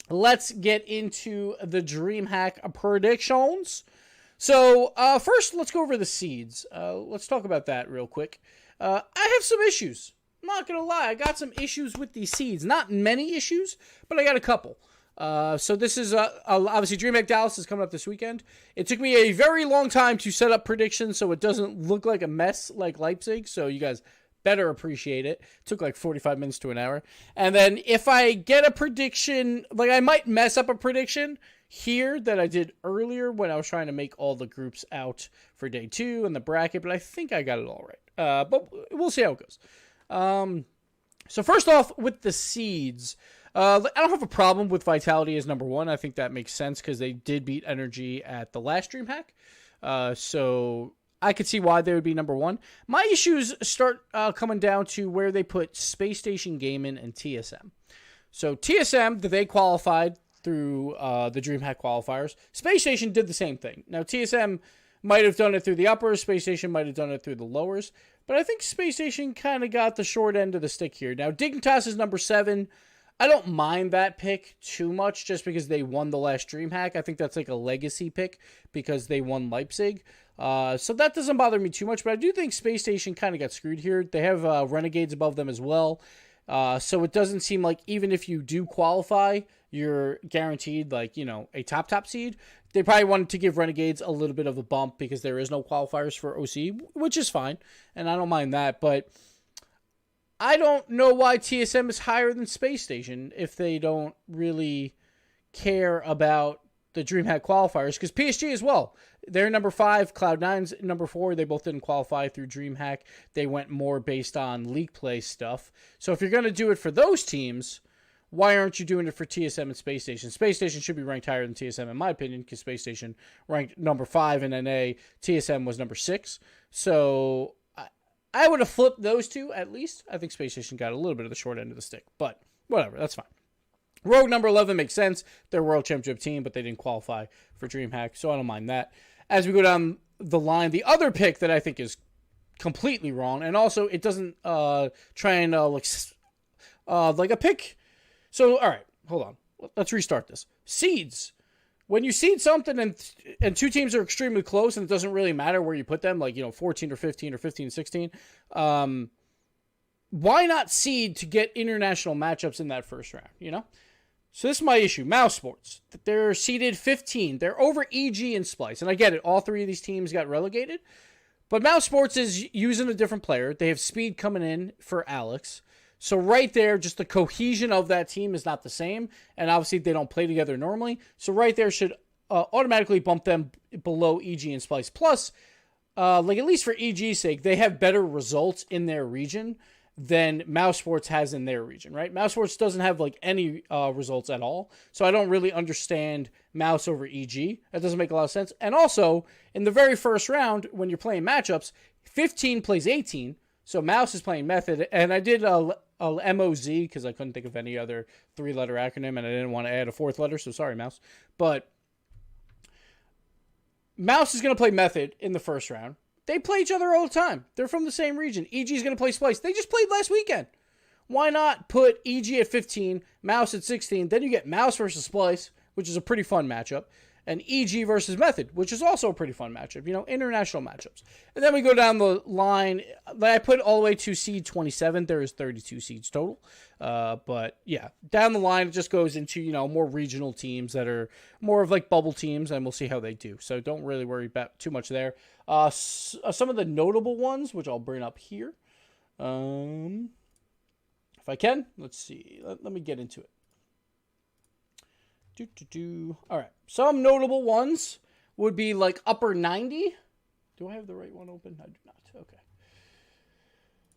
let's get into the Dreamhack predictions. So, first, let's go over the seeds. Let's talk about that real quick. I have some issues. I'm not going to lie. I got some issues with these seeds. Not many issues, but I got a couple. So this is, obviously, Dreamhack Dallas is coming up this weekend. It took me a very long time to set up predictions so it doesn't look like a mess like Leipzig. So you guys better appreciate it. It took like 45 minutes to an hour. And then if I get a prediction, like I might mess up a prediction here that I did earlier when I was trying to make all the groups out for day 2 and the bracket, but I think I got it all right. But we'll see how it goes. So first off, with the seeds, I don't have a problem with Vitality as number 1. I think that makes sense because they did beat Energy at the last Dreamhack. So I could see why they would be number 1. My issues start coming down to where they put Space Station Gaming and TSM. So TSM, they qualified through the Dreamhack qualifiers. Space Station did the same thing. Now, TSM might have done it through the uppers. Space Station might have done it through the lowers. But I think Space Station kind of got the short end of the stick here. Now, Dignitas is number 7. I don't mind that pick too much just because they won the last Dreamhack. I think that's like a legacy pick because they won Leipzig. So that doesn't bother me too much. But I do think Space Station kind of got screwed here. They have Renegades above them as well. So it doesn't seem like even if you do qualify, you're guaranteed like, a top seed. They probably wanted to give Renegades a little bit of a bump because there is no qualifiers for OC, which is fine. And I don't mind that. But I don't know why TSM is higher than Space Station if they don't really care about the Dreamhack qualifiers. Because PSG as well. They're number 5, Cloud9's number 4. They both didn't qualify through Dreamhack. They went more based on league play stuff. So if you're going to do it for those teams, why aren't you doing it for TSM and Space Station? Space Station should be ranked higher than TSM in my opinion because Space Station ranked number 5 in NA. TSM was number 6. So I would have flipped those two at least. I think Space Station got a little bit of the short end of the stick. But whatever, that's fine. Rogue number 11 makes sense. They're a World Championship team, but they didn't qualify for Dreamhack, so I don't mind that. As we go down the line, the other pick that I think is completely wrong, and also it doesn't try and like a pick. So, all right, hold on. Let's restart this. Seeds. When you seed something and two teams are extremely close and it doesn't really matter where you put them, like, 14 or 15 or 15 16, why not seed to get international matchups in that first round, So this is my issue. Mouse Sports. They're seeded 15. They're over EG and Splice. And I get it. All 3 of these teams got relegated. But Mouse Sports is using a different player. They have Speed coming in for Alex. So right there, just the cohesion of that team is not the same. And obviously they don't play together normally. So right there should automatically bump them below EG and Splice. Plus, at least for EG's sake, they have better results in their region than Mouse Sports has in their region, right? Mouse Sports doesn't have any results at all. So I don't really understand Mouse over EG. That doesn't make a lot of sense. And also, in the very first round, when you're playing matchups, 15 plays 18. So Mouse is playing Method. And I did a MOZ because I couldn't think of any other 3-letter acronym and I didn't want to add a 4th letter. So sorry, Mouse. But Mouse is going to play Method in the first round. They play each other all the time. They're from the same region. EG is going to play Splice. They just played last weekend. Why not put EG at 15, Mouse at 16? Then you get Mouse versus Splice, which is a pretty fun matchup, and EG versus Method, which is also a pretty fun matchup, international matchups. And then we go down the line. I put all the way to seed 27. There is 32 seeds total. But yeah, down the line, it just goes into, more regional teams that are more of bubble teams, and we'll see how they do. So don't really worry about too much there. Some of the notable ones, which I'll bring up here. If I can, let's see. Let me get into it. All right. Some notable ones would be upper 90. Do I have the right one open? I do not. Okay.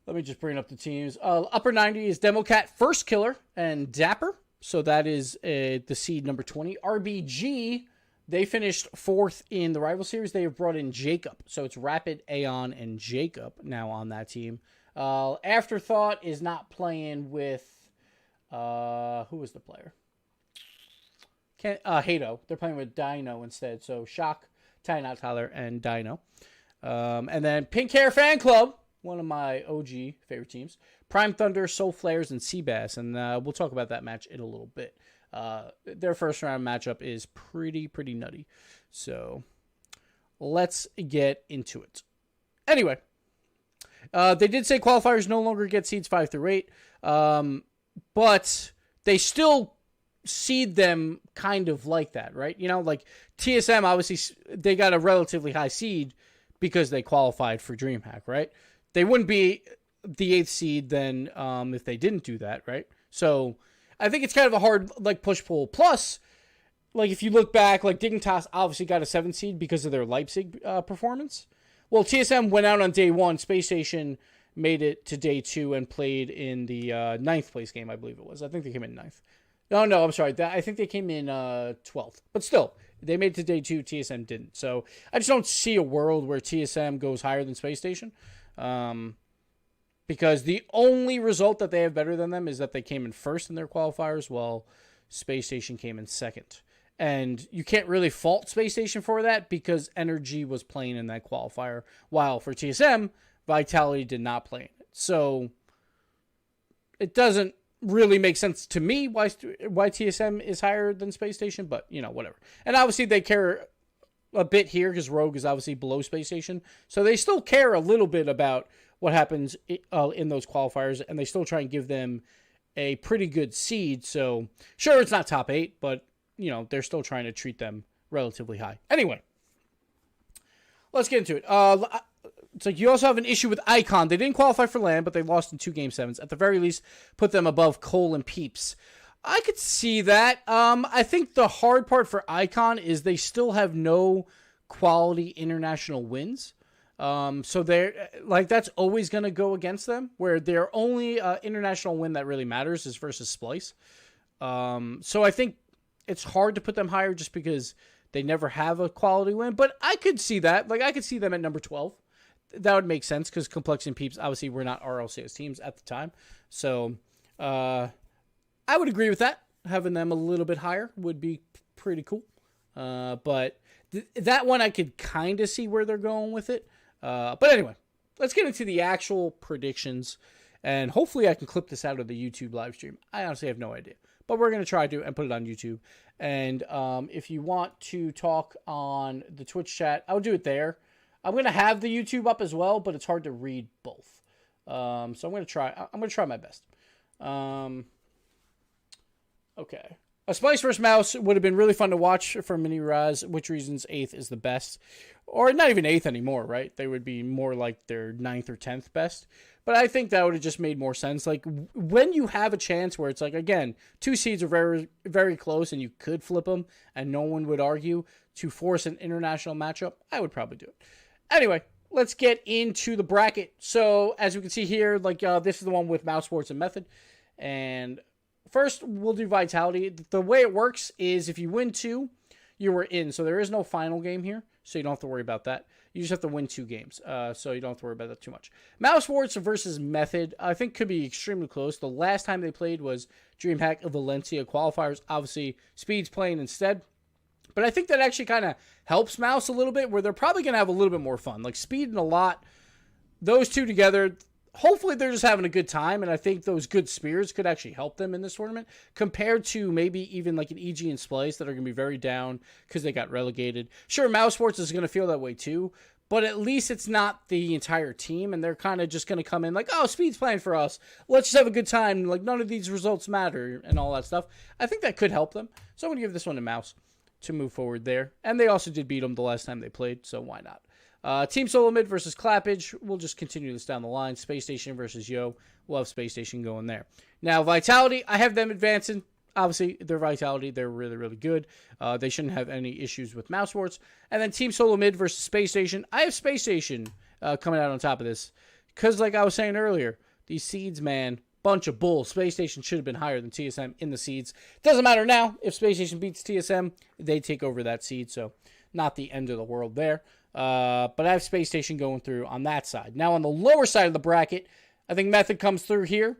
Let me just bring up the teams. Upper 90 is Democat, First Killer, and Dapper. So that is the seed number 20. RBG, they finished 4th in the rival series. They have brought in Jacob. So it's Rapid, Aeon, and Jacob now on that team. Afterthought is not playing with... who was the player? Hato. They're playing with Dino instead. So Shock, Ty Not Tyler, and Dino. And then Pink Hair Fan Club, one of my OG favorite teams. Prime Thunder, Soul Flares, and Seabass. And we'll talk about that match in a little bit. Their first round matchup is pretty nutty. So let's get into it. Anyway, they did say qualifiers no longer get seeds 5 through 8, but they still seed them kind of like that, right? You know, like TSM, obviously, they got a relatively high seed because they qualified for Dreamhack, right? They wouldn't be the 8th seed then if they didn't do that, right? So I think it's kind of a hard like push-pull. Plus, like if you look back, like Dignitas obviously got a 7th seed because of their Leipzig performance. Well, TSM went out on day 1. Space Station made it to day 2 and played in the 9th place game, I believe it was. I think they came in 9th. No, I'm sorry. I think they came in 12th. But still, they made it to day 2. TSM didn't. So I just don't see a world where TSM goes higher than Space Station. Because the only result that they have better than them is that they came in 1st in their qualifiers, while Space Station came in 2nd. And you can't really fault Space Station for that because Energy was playing in that qualifier, while for TSM, Vitality did not play in it. So it doesn't really make sense to me why TSM is higher than Space Station, but, you know, whatever. And obviously they care a bit here because Rogue is obviously below Space Station. So they still care a little bit about what happens in those qualifiers, and they still try and give them a pretty good seed. So sure, it's not top 8, but, you know, they're still trying to treat them relatively high. Anyway, let's get into it. It's like you also have an issue with Icon. They didn't qualify for LAN, but they lost in 2 Game 7s. At the very least, put them above Cole and Peeps. I could see that. I think the hard part for Icon is they still have no quality international wins. So they're like, that's always going to go against them, where their only international win that really matters is versus Splice. So I think it's hard to put them higher just because they never have a quality win, but I could see that. Like, I could see them at number 12. That would make sense because Complexity and Peeps obviously were not RLCS teams at the time. So I would agree with that. Having them a little bit higher would be pretty cool. But that one I could kind of see where they're going with it. But anyway, let's get into the actual predictions. And hopefully I can clip this out of the YouTube live stream. I honestly have no idea. But we're going to try to and put it on YouTube. And if you want to talk on the Twitch chat, I'll do it there. I'm going to have the YouTube up as well, but it's hard to read both. So I'm going to try my best. Okay. A Splice vs. Mouse would have been really fun to watch for Mini Raz, which reasons 8th is the best. Or not even 8th anymore, right? They would be more like their 9th or 10th best. But I think that would have just made more sense. Like, when you have a chance where it's like, again, 2 seeds are very, very close and you could flip them and no one would argue to force an international matchup, I would probably do it. Anyway, let's get into the bracket. So, as you can see here, like, this is the one with Mouse Sports and Method. And first, we'll do Vitality. The way it works is if you win 2, you were in. So there is no final game here, so you don't have to worry about that. You just have to win 2 games, so you don't have to worry about that too much. Mouse Sports versus Method, I think could be extremely close. The last time they played was Dreamhack of Valencia qualifiers. Obviously, Speed's playing instead. But I think that actually kind of helps Mouse a little bit, where they're probably going to have a little bit more fun. Like, Speed and a lot, those two together, hopefully they're just having a good time, and I think those good spears could actually help them in this tournament, compared to maybe even like an EG and Splice that are going to be very down because they got relegated. Sure, Mouse Sports is going to feel that way too, but at least it's not the entire team, and they're kind of just going to come in like, oh, Speed's playing for us. Let's just have a good time. Like, none of these results matter and all that stuff. I think that could help them. So I'm going to give this one to Mouse to move forward there. And they also did beat them the last time they played, so why not? Team Solo Mid versus Clappage. We'll just continue this down the line. Space Station versus Yo. We'll have Space Station going there. Now, Vitality, I have them advancing. Obviously, they're Vitality. They're really, really good. They shouldn't have any issues with Mouse Sports. And then Team Solo Mid versus Space Station. I have Space Station coming out on top of this. Because, like I was saying earlier, these seeds, man, bunch of bull. Space Station should have been higher than TSM in the seeds. Doesn't matter now. If Space Station beats TSM, they take over that seed. So, not the end of the world there. But I have Space Station going through on that side. Now, on the lower side of the bracket, I think Method comes through here.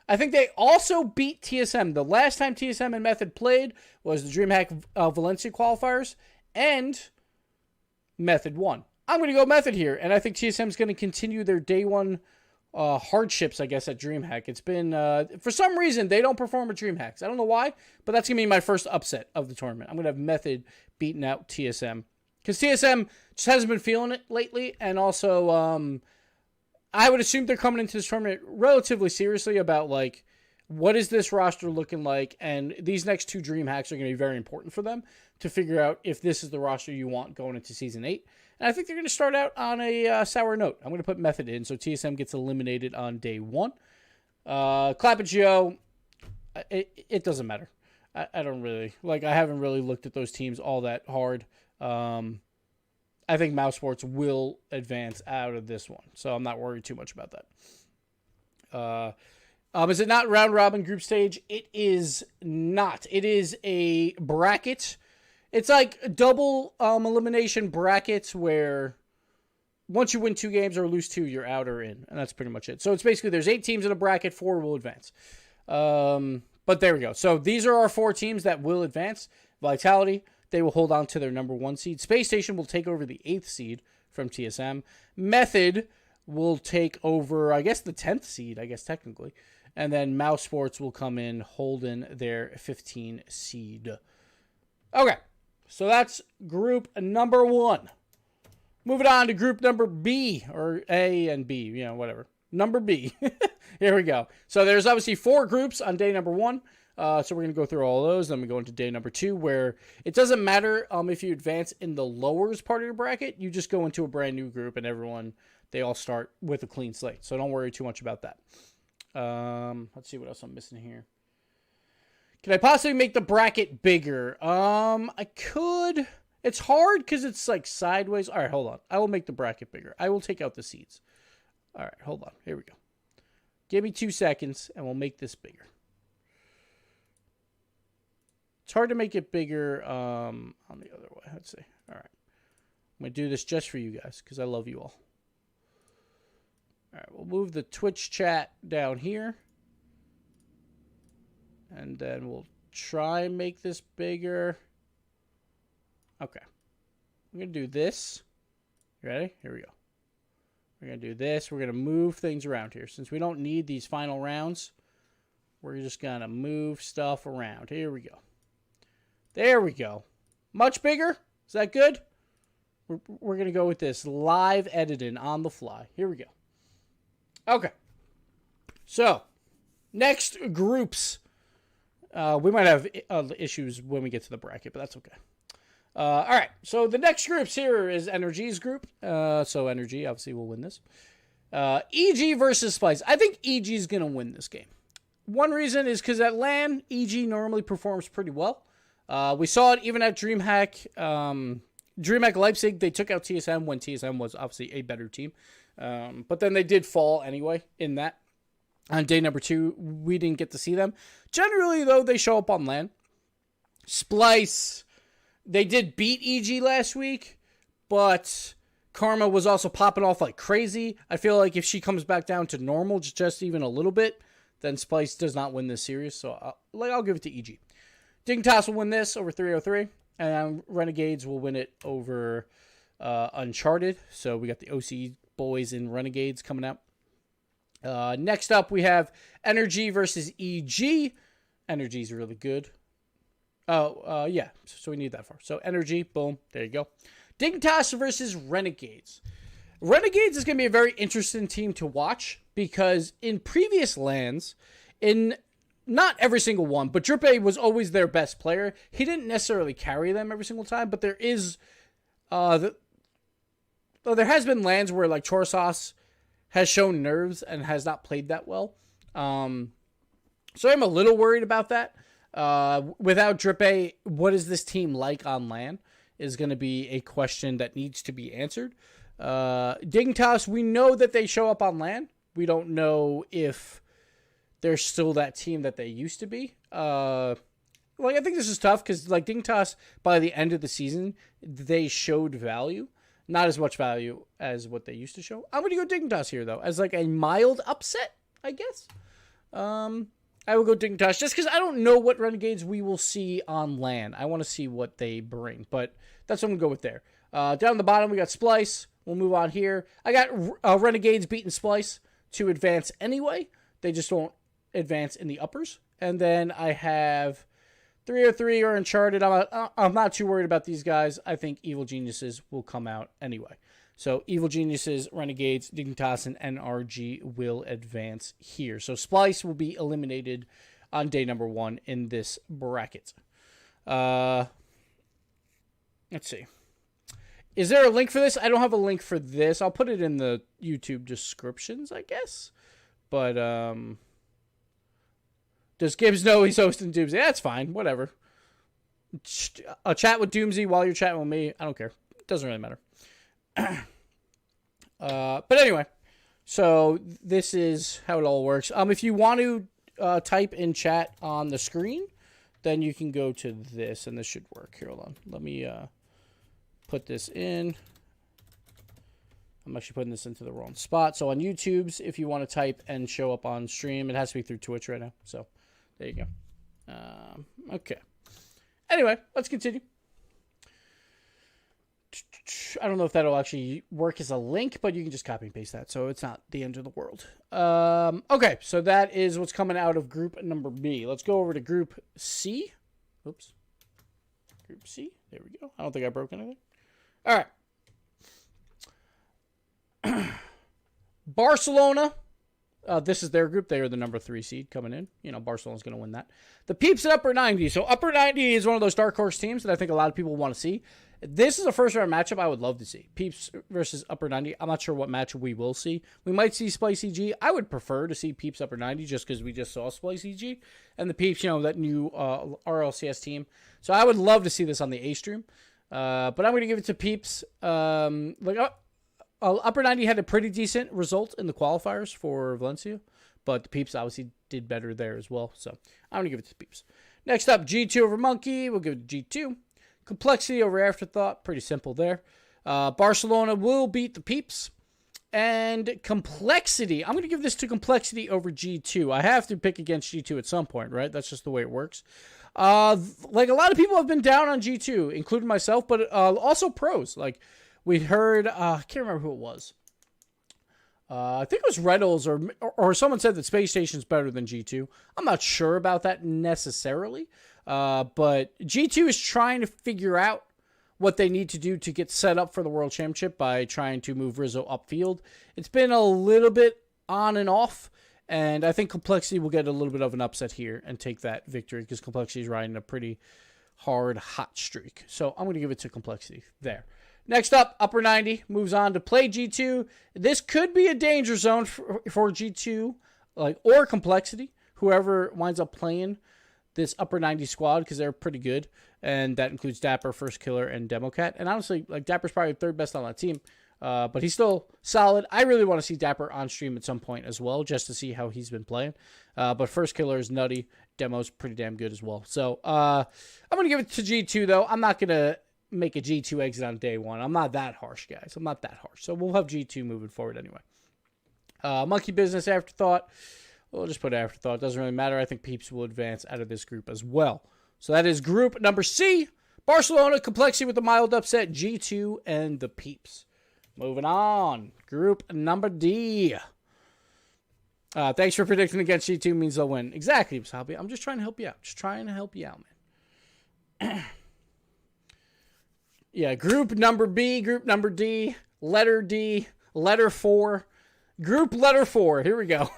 I think they also beat TSM. The last time TSM and Method played was the DreamHack Valencia qualifiers, and Method won. I'm going to go Method here, and I think TSM is going to continue their day 1 hardships, I guess, at Dreamhack. It's been, for some reason, they don't perform at Dreamhacks. I don't know why, but that's going to be my first upset of the tournament. I'm going to have Method beating out TSM. Because TSM just hasn't been feeling it lately, and also, I would assume they're coming into this tournament relatively seriously about, like, what is this roster looking like, and these next 2 Dreamhacks are going to be very important for them to figure out if this is the roster you want going into Season 8. And I think they're going to start out on a sour note. I'm going to put Method in, so TSM gets eliminated on day 1. Clap at Geo, it doesn't matter. I don't really, like, I haven't really looked at those teams all that hard. I think Mouse Sports will advance out of this one, so I'm not worried too much about that. Is it not round robin group stage? It is not. It is a bracket. It's like double elimination brackets where once you win 2 games or lose 2, you're out or in, and that's pretty much it. So it's basically there's 8 teams in a bracket, 4 will advance. But there we go. So these are our 4 teams that will advance. Vitality, they will hold on to their number 1 seed. Space Station will take over the 8th seed from TSM. Method will take over, I guess, the 10th seed, I guess, technically. And then Mouse Sports will come in holding their 15 seed. Okay, so that's group number 1. Moving on to group number B, or A and B, you know, whatever. Number B. Here we go. So there's obviously 4 groups on day number 1. So we're going to go through all those. Then we go into day number 2, where it doesn't matter if you advance in the lowers part of your bracket. You just go into a brand new group, and everyone, they all start with a clean slate. So don't worry too much about that. Let's see what else I'm missing here. Can I possibly make the bracket bigger? I could. It's hard because it's like sideways. All right, hold on. I will make the bracket bigger. I will take out the seeds. All right, hold on. Here we go. Give me 2 seconds, and we'll make this bigger. It's hard to make it bigger on the other way. Let's see. All right. I'm going to do this just for you guys because I love you all. All right, we'll move the Twitch chat down here. And then we'll try and make this bigger. Okay. I'm going to do this. You ready? Here we go. We're going to do this. We're going to move things around here. Since we don't need these final rounds, we're just going to move stuff around. Here we go. There we go. Much bigger? Is that good? We're going to go with this live editing on the fly. Here we go. Okay. So, next groups. We might have issues when we get to the bracket, but that's okay. All right. So, the next groups here is Energy's group. So, Energy obviously will win this. EG versus Splice. I think EG is going to win this game. One reason is because at LAN, EG normally performs pretty well. We saw it even at Dreamhack. Dreamhack Leipzig, they took out TSM when TSM was obviously a better team. But then they did fall anyway in that. On day number 2, we didn't get to see them. Generally, though, they show up on LAN. Splice, they did beat EG last week, but Karma was also popping off like crazy. I feel like if she comes back down to normal, just even a little bit, then Splice does not win this series. So I'll give it to EG. Dignitas will win this over 303, and Renegades will win it over Uncharted. So we got the OC boys in Renegades coming out. Next up, we have Energy versus EG. Energy's really good. Yeah, so we need that far. So Energy, boom, there you go. Dignitas versus Renegades. Renegades is going to be a very interesting team to watch because in previous LANs, in not every single one, but Drippe was always their best player. He didn't necessarily carry them every single time, but there is, there has been LANs where like Chorsas has shown nerves and has not played that well. So I'm a little worried about that. Without Drippe, what is this team like on LAN is going to be a question that needs to be answered. Dignitas, we know that they show up on LAN. We don't know if they're still that team that they used to be. I think this is tough because like Dignitas, by the end of the season, they showed value. Not as much value as what they used to show. I'm going to go Dignitas here, though, as like a mild upset, I guess. I will go Dignitas just because I don't know what Renegades we will see on LAN. I want to see what they bring, but that's what I'm going to go with there. Down the bottom, we got Splice. We'll move on here. I got Renegades beating Splice. to advance anyway. They just won't advance in the uppers. And then I have 303 or Uncharted. I'm not too worried about these guys. I think Evil Geniuses will come out anyway. So Evil Geniuses, Renegades, Dignitas, and NRG will advance here. So Splice will be eliminated on day number 1 in this bracket. Let's see. Is there a link for this? I don't have a link for this. I'll put it in the YouTube descriptions, I guess. But, does Gibbs know he's hosting Doomsday? That's fine. Whatever. A chat with Doomsday while you're chatting with me. I don't care. It doesn't really matter. But anyway. So, this is how it all works. If you want to type in chat on the screen, then you can go to this, and this should work. Here, hold on. Let me put this in. I'm actually putting this into the wrong spot. So on YouTube's, if you want to type and show up on stream, it has to be through Twitch right now. So there you go. Okay. Anyway, let's continue. I don't know if that'll actually work as a link, but you can just copy and paste that. So it's not the end of the world. Okay, so that is what's coming out of group number B. Let's go over to group C. Oops. Group C. There we go. I don't think I broke anything. All right. Barcelona. This is their group. They are the number 3 seed coming in. You know, Barcelona's going to win that. The Peeps at Upper 90. So Upper 90 is one of those dark horse teams that I think a lot of people want to see. This is a first round matchup I would love to see. Peeps versus Upper 90. I'm not sure what matchup we will see. We might see Splice EG. I would prefer to see Peeps Upper 90 just because we just saw Splice EG. And the Peeps, you know, that new RLCS team. So I would love to see this on the A stream. But I'm going to give it to Peeps. Upper 90 had a pretty decent result in the qualifiers for Valencia, but the Peeps obviously did better there as well. So I'm going to give it to Peeps. Next up, G2 over Monkey. We'll give it to G2. Complexity over Afterthought. Pretty simple there. Barcelona will beat the Peeps. And Complexity. I'm going to give this to Complexity over G2. I have to pick against G2 at some point, right? That's just the way it works. Like a lot of people have been down on G2, including myself, but also pros. Like we heard, I can't remember who it was. I think it was Reynolds or someone said that Space Station's better than G2. I'm not sure about that necessarily. But G2 is trying to figure out what they need to do to get set up for the World Championship by trying to move Rizzo upfield. It's been a little bit on and off, and I think Complexity will get a little bit of an upset here and take that victory because Complexity is riding a pretty hard, hot streak. So I'm going to give it to Complexity there. Next up, Upper 90 moves on to play G2. This could be a danger zone for G2 or Complexity, whoever winds up playing this Upper 90 squad, because they're pretty good, and that includes Dapper, First Killer, and Democat. And honestly, Dapper's probably third best on that team, but he's still solid. I really want to see Dapper on stream at some point as well, just to see how he's been playing. But First Killer is nutty. Demo's pretty damn good as well. So I'm going to give it to G2, though. I'm not going to make a G2 exit on day one. I'm not that harsh, guys. I'm not that harsh. So we'll have G2 moving forward anyway. Monkey Business, Afterthought. We'll just put Afterthought. Doesn't really matter. I think Peeps will advance out of this group as well. So that is group number C. Barcelona, Complexity with the mild upset. G2 and the Peeps. Moving on. Group number D. Thanks for predicting against G2 means they'll win. Exactly, Wasabi. I'm just trying to help you out. Just trying to help you out, man. Yeah, group number B, group number D, letter D, letter 4. Group letter 4. Here we go.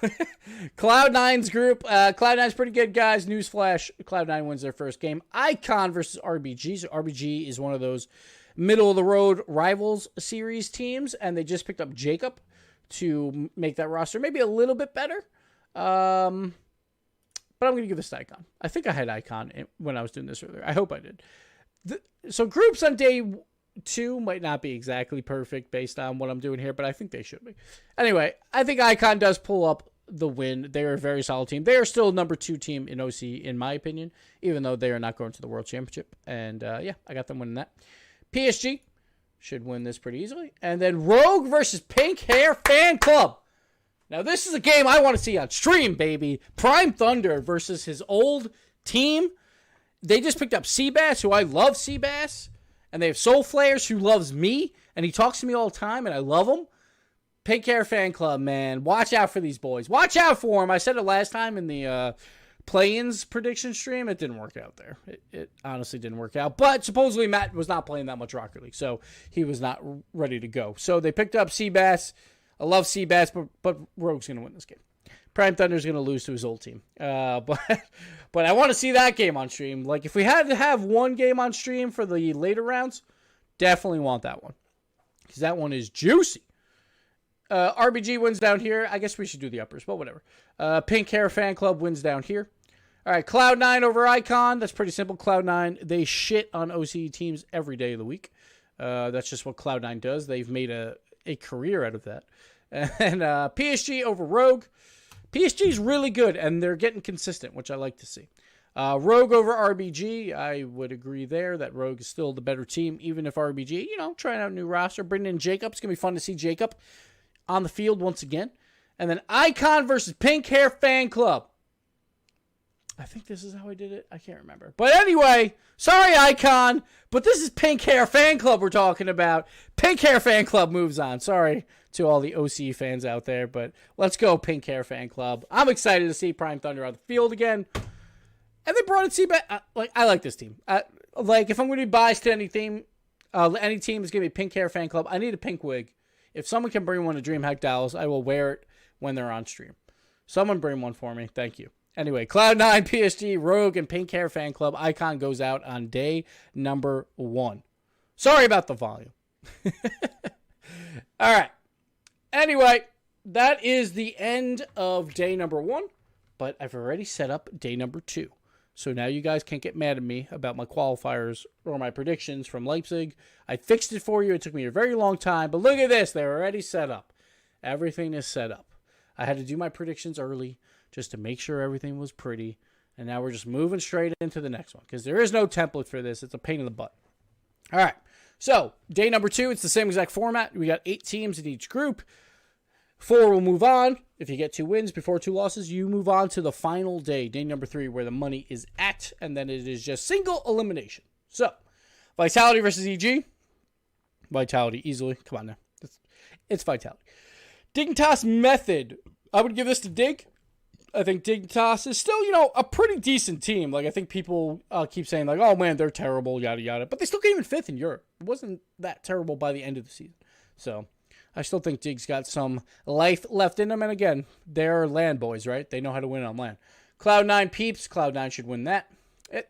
Cloud9's group. Cloud9's pretty good, guys. Newsflash. Cloud9 wins their first game. Icon versus RBG. So RBG is one of those middle-of-the-road rivals series teams, and they just picked up Jacob to make that roster maybe a little bit better. But I'm going to give this to Icon. I think I had Icon when I was doing this earlier. I hope I did. So groups on day 2 might not be exactly perfect based on what I'm doing here, but I think they should be. Anyway, I think Icon does pull up the win. They're a very solid team. They are still number 2 team in OC, in my opinion, even though they are not going to the World Championship. And, yeah, I got them winning that. PSG should win this pretty easily. And then Rogue versus Pink Hair Fan Club. Now, this is a game I want to see on stream, baby. Prime Thunder versus his old team. They just picked up Seabass, who I love Seabass. And they have Soul Flares, who loves me. And he talks to me all the time, and I love him. Pink Hair Fan Club, man. Watch out for these boys. Watch out for them. I said it last time in the play-ins prediction stream. It didn't work out there. It honestly didn't work out. But supposedly Matt was not playing that much Rocket League, so he was not ready to go. So they picked up Seabass. I love Seabass, but Rogue's going to win this game. Prime Thunder's going to lose to his old team. But I want to see that game on stream. Like, if we had to have one game on stream for the later rounds, definitely want that one. Because that one is juicy. RBG wins down here. I guess we should do the uppers, but whatever. Pink Hair Fan Club wins down here. All right, Cloud9 over Icon. That's pretty simple. Cloud9, they shit on OCE teams every day of the week. That's just what Cloud9 does. They've made a career out of that. And PSG over Rogue. PSG's really good, and they're getting consistent, which I like to see. Rogue over RBG. I would agree there that Rogue is still the better team, even if RBG, trying out a new roster. Bringing in Jacob. It's going to be fun to see Jacob on the field once again. And then Icon versus Pink Hair Fan Club. I think this is how I did it. I can't remember. But anyway, sorry, Icon, but this is Pink Hair Fan Club we're talking about. Pink Hair Fan Club moves on. Sorry to all the OC fans out there, but let's go Pink Hair Fan Club. I'm excited to see Prime Thunder on the field again. And they brought in Seabass. I like this team. If I'm going to be biased to any team is going to be Pink Hair Fan Club. I need a pink wig. If someone can bring one to Dreamhack Dallas, I will wear it when they're on stream. Someone bring one for me. Thank you. Anyway, Cloud9, PSG, Rogue, and Pink Hair Fan Club. Icon goes out on day number 1. Sorry about the volume. All right. Anyway, that is the end of day number 1, but I've already set up day number 2. So now you guys can't get mad at me about my qualifiers or my predictions from Leipzig. I fixed it for you. It took me a very long time, but look at this. They're already set up. Everything is set up. I had to do my predictions early just to make sure everything was pretty, and now we're just moving straight into the next one because there is no template for this. It's a pain in the butt. All right, so day number 2, it's the same exact format. We got 8 teams in each group. 4 will move on. If you get 2 wins before 2 losses, you move on to the final day, day number 3, where the money is at, and then it is just single elimination. So, Vitality versus EG. Vitality, easily. Come on now. It's Vitality. Dignitas Method. I would give this to Dig. I think Dignitas is still, a pretty decent team. Like, I think people keep saying, like, oh, man, they're terrible, yada, yada. But they still came in 5th in Europe. It wasn't that terrible by the end of the season. So, I still think Dig's got some life left in them. And again, they're land boys, right? They know how to win on land. Cloud9 Peeps. Cloud9 should win that.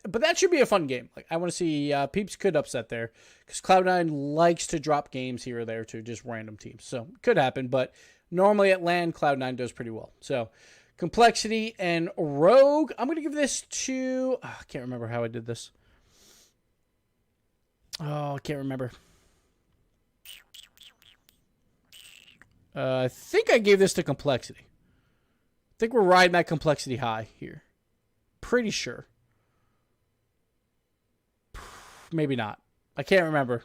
But that should be a fun game. Like, I want to see Peeps could upset there. Because Cloud9 likes to drop games here or there to just random teams. So, it could happen. But normally at land, Cloud9 does pretty well. So, Complexity and Rogue. I'm going to give this to... I can't remember how I did this. Oh, I can't remember. I think I gave this to Complexity. I think we're riding that Complexity high here. Pretty sure. Maybe not. I can't remember.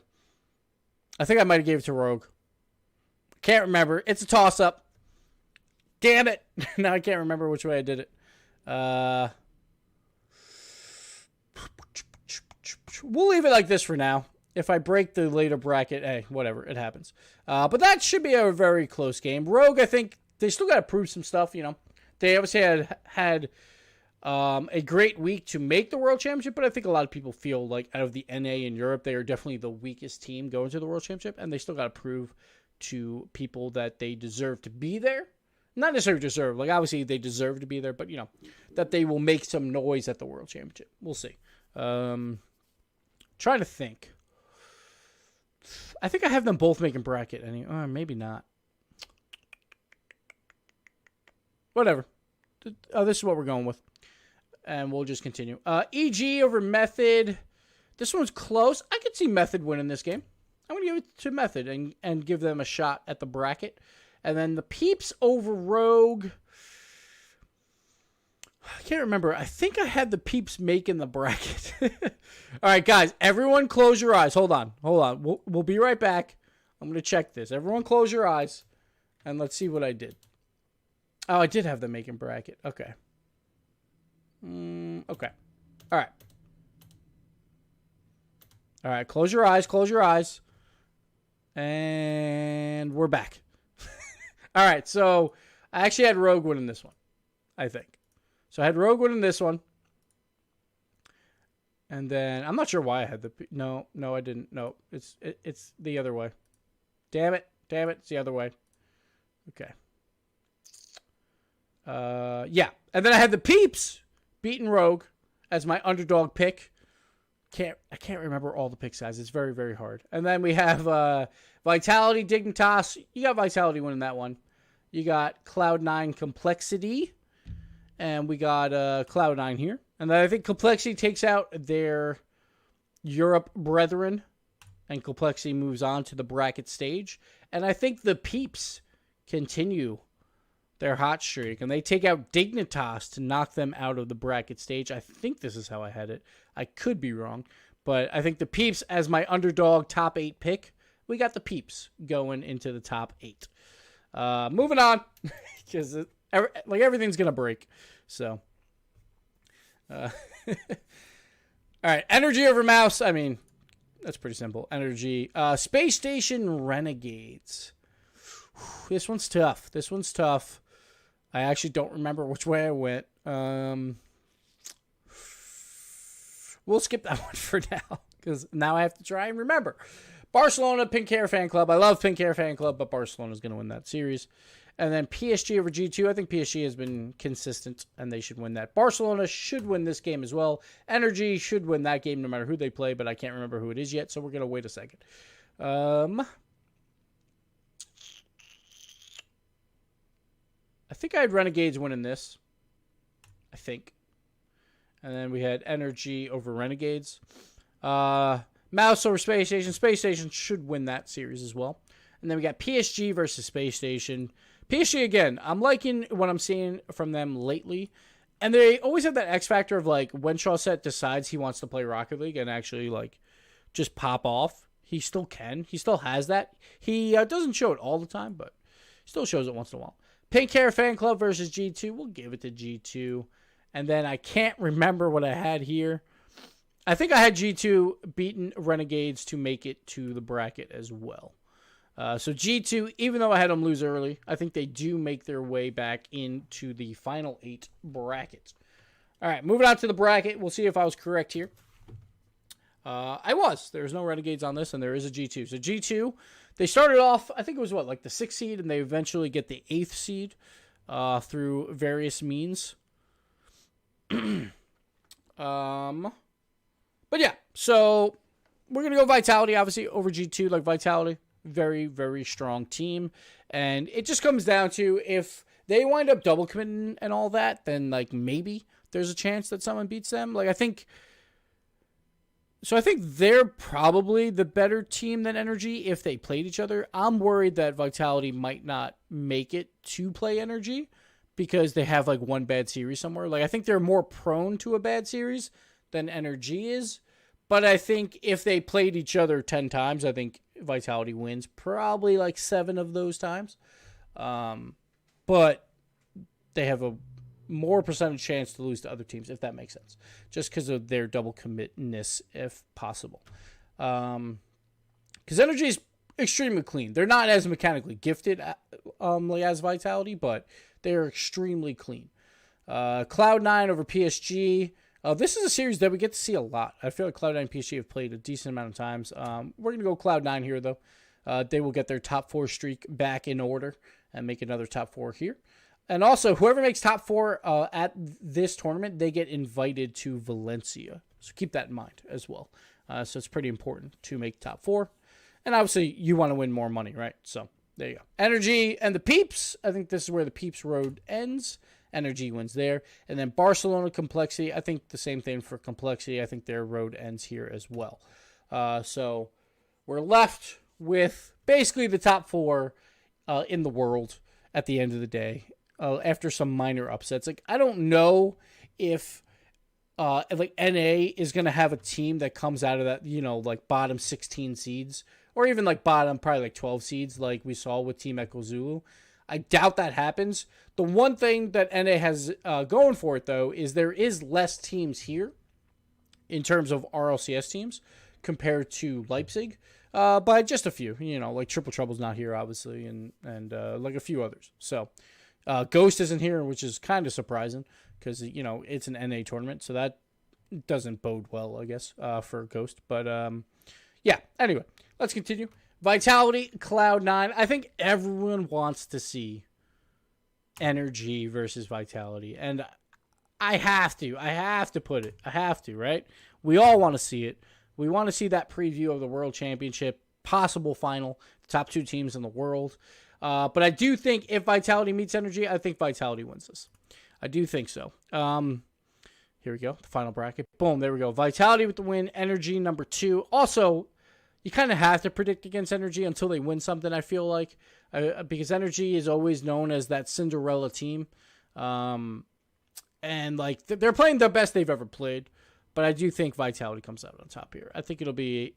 I think I might have gave it to Rogue. Can't remember. It's a toss-up. Damn it. Now I can't remember which way I did it. We'll leave it like this for now. If I break the later bracket, hey, whatever, it happens. But that should be a very close game. Rogue, I think, they still got to prove some stuff, They obviously had a great week to make the World Championship, but I think a lot of people feel like out of the NA in Europe, they are definitely the weakest team going to the World Championship, and they still got to prove to people that they deserve to be there. Not necessarily deserve, like obviously they deserve to be there, but that they will make some noise at the World Championship. We'll see. Trying to think. I think I have them both making bracket. Maybe not. Whatever. This is what we're going with. And we'll just continue. EG over Method. This one's close. I could see Method winning this game. I'm going to give it to Method and give them a shot at the bracket. And then the Peeps over Rogue. I can't remember. I think I had the Peeps making the bracket. All right, guys. Everyone close your eyes. Hold on. We'll be right back. I'm going to check this. Everyone close your eyes. And let's see what I did. Oh, I did have them making bracket. Okay. Okay. All right. All right. Close your eyes. And we're back. All right, so I actually had Rogue winning this one, I think. So I had Rogue winning this one. And then, I'm not sure why I had the... No, I didn't. No, it's the other way. Damn it, it's the other way. Okay. Yeah. And then I had the Peeps beating Rogue as my underdog pick. I can't remember all the pick sizes. It's very, very hard. And then we have Vitality, Dignitas. You got Vitality winning that one. You got Cloud9 Complexity. And we got Cloud9 here. And then I think Complexity takes out their Europe brethren. And Complexity moves on to the bracket stage. And I think the Peeps continue their hot streak. And they take out Dignitas to knock them out of the bracket stage. I think this is how I had it. I could be wrong. But I think the Peeps as my underdog top 8 pick. We got the Peeps going into the top 8. Moving on. Because everything's going to break. So. All right. Energy over mouse. I mean, that's pretty simple. Energy. Space Station Renegades. This one's tough. I actually don't remember which way I went. We'll skip that one for now because now I have to try and remember. Barcelona, Pink Hair Fan Club. I love Pink Hair Fan Club, but Barcelona's going to win that series. And then PSG over G2. I think PSG has been consistent, and they should win that. Barcelona should win this game as well. Energy should win that game no matter who they play, but I can't remember who it is yet, so we're going to wait a second. I think I had Renegades winning this. I think. And then we had Energy over Renegades. Mouse over Space Station. Space Station should win that series as well. And then we got PSG versus Space Station. PSG, again, I'm liking what I'm seeing from them lately. And they always have that X factor of, like, when Chaussette decides he wants to play Rocket League and actually, like, just pop off. He still can. He still has that. He doesn't show it all the time, but still shows it once in a while. Pink Hair Fan Club versus G2. We'll give it to G2. And then I can't remember what I had here. I think I had G2 beating Renegades to make it to the bracket as well. So G2, even though I had them lose early, I think they do make their way back into the final 8 bracket. All right, moving on to the bracket. We'll see if I was correct here. I was. There's no Renegades on this, and there is a G2. So G2, they started off, I think it was like the 6th seed, and they eventually get the 8th seed through various means. But yeah, so we're going to go Vitality, obviously, over G2, like Vitality. Very, very strong team. And it just comes down to if they wind up double committing and all that, then, like, maybe there's a chance that someone beats them. Like, I think they're probably the better team than Energy if they played each other. I'm worried that Vitality might not make it to play Energy because they have, like, one bad series somewhere. Like, I think they're more prone to a bad series than Energy is. But I think if they played each other 10 times, I think Vitality wins probably like 7 of those times. But they have a more percentage chance to lose to other teams, if that makes sense. Just because of their double commitness, if possible. Because Energy is extremely clean. They're not as mechanically gifted as Vitality, but they're extremely clean. Cloud9 over PSG. This is a series that we get to see a lot. I feel like Cloud9 and PSG have played a decent amount of times. We're going to go Cloud9 here, though. They will get their top 4 streak back in order and make another top 4 here. And also, whoever makes top 4 at this tournament, they get invited to Valencia. So keep that in mind as well. So it's pretty important to make top 4. And obviously, you want to win more money, right? So there you go. Energy and the Peeps. I think this is where the Peeps road ends. Energy wins there. And then Barcelona Complexity. I think the same thing for Complexity. I think their road ends here as well. So we're left with basically the top 4 in the world at the end of the day. After some minor upsets. Like, I don't know if like NA is going to have a team that comes out of that, you know, like bottom 16 seeds or even like bottom probably like 12 seeds like we saw with Team Echo Zulu. I doubt that happens. The one thing that NA has going for it, though, is there is less teams here in terms of RLCS teams compared to Leipzig. by just a few. You know, like Triple Trouble's not here, obviously, and like a few others. So Ghost isn't here, which is kind of surprising because, you know, it's an NA tournament, so that doesn't bode well, I guess, for Ghost. But yeah, anyway, let's continue. Vitality, Cloud9. I think everyone wants to see Energy versus Vitality, and I have to put it. I have to, right? We all want to see it. We want to see that preview of the World Championship, possible final, top 2 teams in the world. But I do think if Vitality meets Energy, I think Vitality wins this. I do think so. Here we go. The final bracket. Boom. There we go. Vitality with the win. Energy number 2. Also, you kind of have to predict against Energy until they win something, I feel like. Because Energy is always known as that Cinderella team. And, like, they're playing the best they've ever played. But I do think Vitality comes out on top here. I think it'll be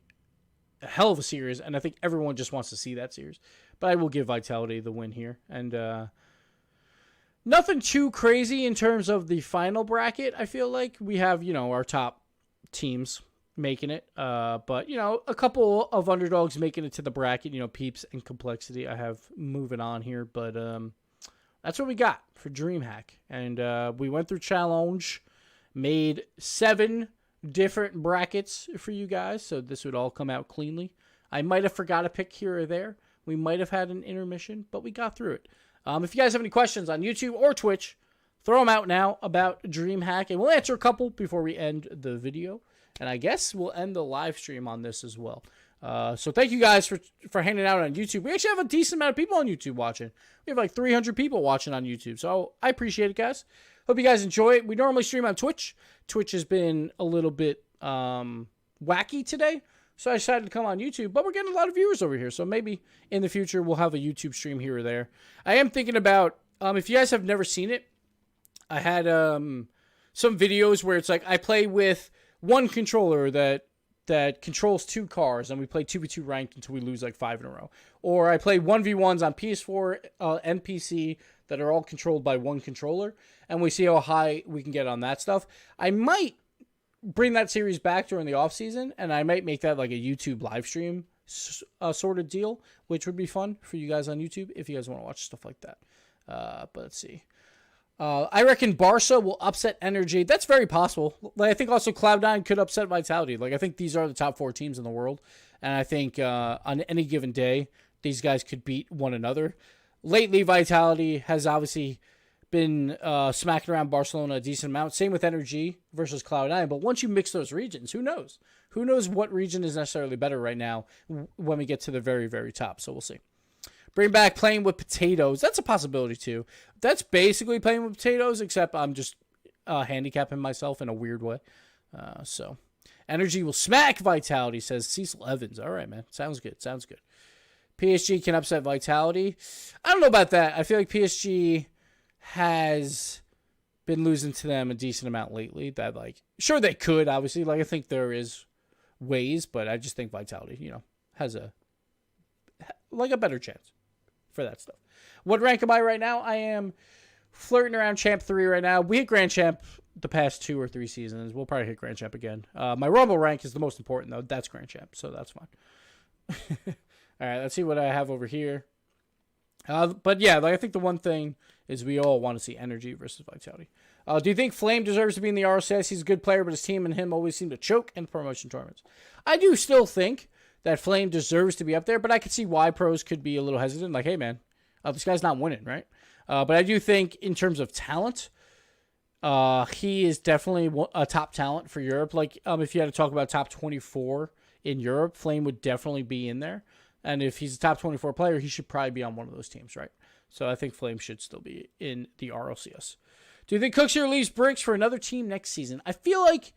a hell of a series, and I think everyone just wants to see that series. But I will give Vitality the win here. And nothing too crazy in terms of the final bracket, I feel like. We have, you know, our top teams making it. But, you know, a couple of underdogs making it to the bracket. You know, Peeps and Complexity I have moving on here. But that's what we got for Dreamhack. And we went through Challenge, made 7 different brackets for you guys, so this would all come out cleanly. I might have forgot a pick here or there. We might have had an intermission, but we got through it. If you guys have any questions on YouTube or Twitch, throw them out now about Dreamhack, and we'll answer a couple before we end the video. And I guess we'll end the live stream on this as well. So thank you guys for hanging out on YouTube. We actually have a decent amount of people on YouTube watching. We have like 300 people watching on YouTube, so I appreciate it, guys. Hope you guys enjoy it. We normally stream on Twitch. Twitch has been a little bit wacky today, so I decided to come on YouTube. But we're getting a lot of viewers over here, so maybe in the future we'll have a YouTube stream here or there. I am thinking about, if you guys have never seen it, I had some videos where it's like I play with one controller that controls 2 cars, and we play 2v2 ranked until we lose like 5 in a row. Or I play 1v1s on PS4 and PC that are all controlled by one controller, and we see how high we can get on that stuff. I might bring that series back during the off season, and I might make that like a YouTube live stream sort of deal, which would be fun for you guys on YouTube if you guys want to watch stuff like that. But let's see. I reckon Barca will upset Energy. That's very possible. Like, I think also Cloud9 could upset Vitality. Like, I think these are the top 4 teams in the world, and I think on any given day, these guys could beat one another. Lately, Vitality has obviously been smacking around Barcelona a decent amount. Same with Energy versus Cloud9. But once you mix those regions, who knows? Who knows what region is necessarily better right now when we get to the very, very top. So we'll see. Bring back playing with potatoes. That's a possibility too. That's basically playing with potatoes, except I'm just handicapping myself in a weird way. So Energy will smack Vitality, says Cecil Evans. All right, man. Sounds good. Sounds good. PSG can upset Vitality. I don't know about that. I feel like PSG has been losing to them a decent amount lately. That, like, sure they could, obviously. Like, I think there is ways, but I just think Vitality, you know, has a better chance for that stuff. What rank am I right now? I am flirting around Champ 3 right now. We hit Grand Champ the past 2 or 3 seasons. We'll probably hit Grand Champ again. My Rumble rank is the most important, though. That's Grand Champ, so that's fine. All right, let's see what I have over here. But yeah, like, I think the one thing is we all want to see Energy versus Vitality. Do you think Flame deserves to be in the RLCS? He's a good player, but his team and him always seem to choke in promotion tournaments. I do still think that Flame deserves to be up there, but I could see why pros could be a little hesitant. Like, hey, man, this guy's not winning, right? But I do think in terms of talent, he is definitely a top talent for Europe. Like, if you had to talk about top 24 in Europe, Flame would definitely be in there. And if he's a top 24 player, he should probably be on one of those teams, right? So I think Flame should still be in the RLCS. Do you think Cookser leaves Bricks for another team next season? I feel like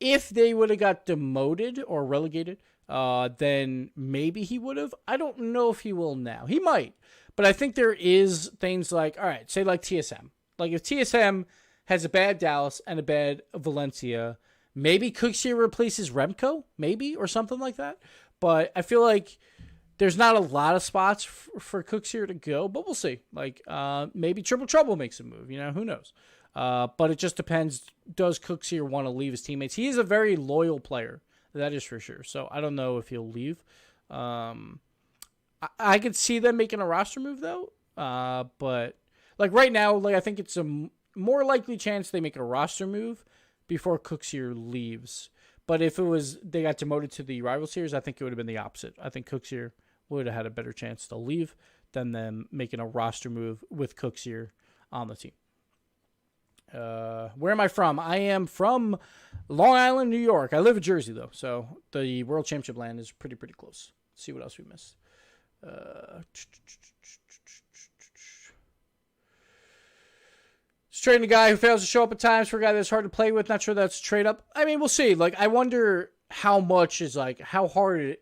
if they would have got demoted or relegated, then maybe he would have. I don't know if he will now. He might. But I think there is things like, all right, say like TSM. Like if TSM has a bad Dallas and a bad Valencia, maybe Cookser replaces Remco, maybe, or something like that. But I feel like there's not a lot of spots for Cookser to go, but we'll see. Like, maybe Triple Trouble makes a move, you know, who knows? But it just depends. Does Cookser want to leave his teammates? He is a very loyal player. That is for sure. So I don't know if he'll leave. I could see them making a roster move though. But like right now, like I think it's a more likely chance they make a roster move before Cooksier leaves. But if it was they got demoted to the rival series, I think it would have been the opposite. I think Cooksier would have had a better chance to leave than them making a roster move with Cooksier on the team. Where am I from? I am from Long Island, New York. I live in Jersey though, so the World Championship land is pretty close. Let's see what else we missed. Just trading a guy who fails to show up at times for a guy that's hard to play with. Not sure that's a trade up. I mean, we'll see. Like, I wonder how much is like how hard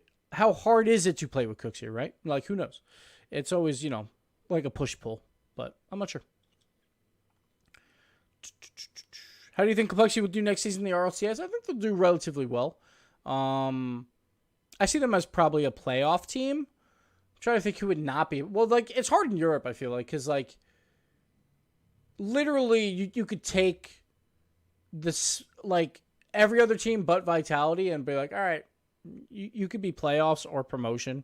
is it to play with Cooks here, right? Like, who knows? It's always, like a push pull, but I'm not sure. How do you think Complexity will do next season in the RLCS? I think they'll do relatively well. I see them as probably a playoff team. I'm trying to think who would not be. Well, like, it's hard in Europe, I feel like, because, like, literally, you could take this, like, every other team but Vitality and be like, all right, you could be playoffs or promotion.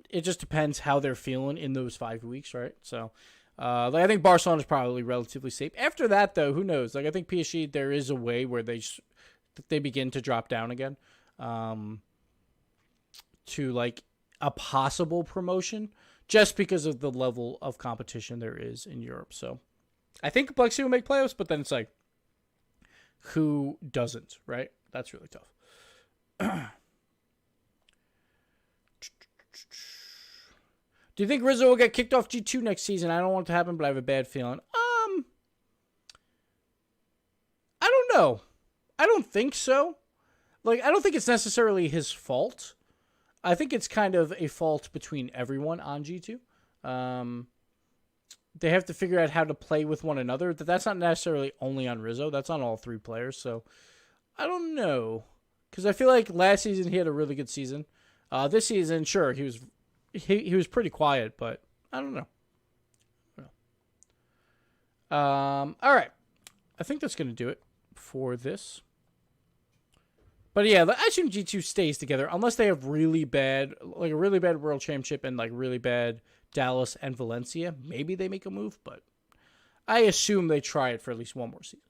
It just depends how they're feeling in those 5 weeks, right? So, like, I think Barcelona is probably relatively safe. After that, though, who knows? Like, I think PSG, there is a way where they begin to drop down again to, like, a possible promotion, just because of the level of competition there is in Europe. So I think Complexity will make playoffs, but then it's like, who doesn't, right? That's really tough. Do you think Rizzo will get kicked off G2 next season? I don't want it to happen, but I have a bad feeling. I don't know. I don't think so. Like, I don't think it's necessarily his fault. I think it's kind of a fault between everyone on G2. They have to figure out how to play with one another. That's not necessarily only on Rizzo. That's on all three players. So, I don't know. Because I feel like last season he had a really good season. This season, sure, he was pretty quiet, but I don't know. All right. I think that's going to do it for this. But yeah, I assume G2 stays together unless they have really bad World Championship and like really bad Dallas and Valencia. Maybe they make a move, but I assume they try it for at least one more season.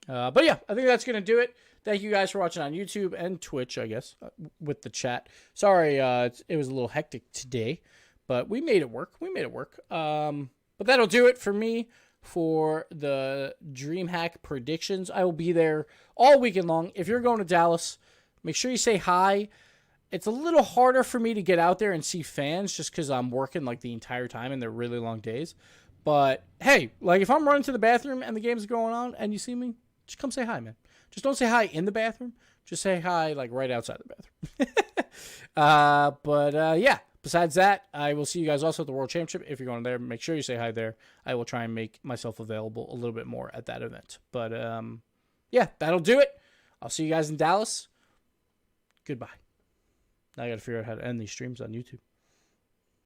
But yeah, I think that's going to do it. Thank you guys for watching on YouTube and Twitch, I guess, with the chat. Sorry, it was a little hectic today, but we made it work. But that'll do it for me for the Dreamhack predictions. I will be there all weekend long. If you're going to Dallas, make sure you say hi. It's a little harder for me to get out there and see fans just because I'm working like the entire time and they're really long days. But hey, like if I'm running to the bathroom and the game's going on and you see me, just come say hi, man. Just don't say hi in the bathroom. Just say hi like right outside the bathroom. Yeah. Besides that, I will see you guys also at the World Championship. If you're going there, make sure you say hi there. I will try and make myself available a little bit more at that event. But, yeah, that'll do it. I'll see you guys in Dallas. Goodbye. Now I got to figure out how to end these streams on YouTube.